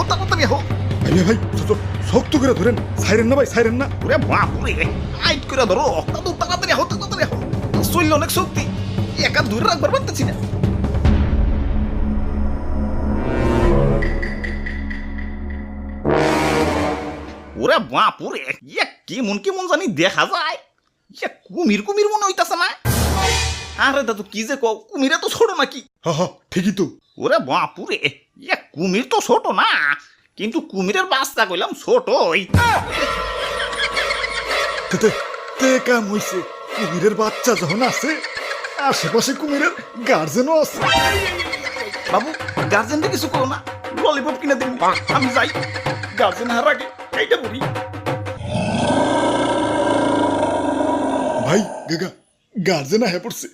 তাড়াতাড়ি হো। ভাই শক্ত করে ধরেন, সাইরেন না ভাই, সাইরেন না। ওরে বাপুরে, আইট করে ধরো, তাড়াতাড়ি হো। শরীর অনেক শক্তি, একা দূরে রাখবার পারতেছি না। ওরে বাপুরে, কেমন জানি দেখা যায়। কুমির মনে হইতাছে না? আরে দাদু কি যে কও, কুমিরে তো ছোট নাকি? ঠিকই তো। ওরে বাপুরে, কুমির তো ছোট না, কিন্তু কুমিরের বাচ্চা কইলাম ছোটই। তে কাম হইছে, কুমিরের বাচ্চা যখন আছে, আশেপাশে কুমিরের গার্জেনও আছে। বাবু, গার্জেনটা কিছু করো না, ললিপপ কিনে দিন, আমি যাই। গার্জেন হার আগে এইটা বলি। ভাই গার্জেন আহে পড়ছে।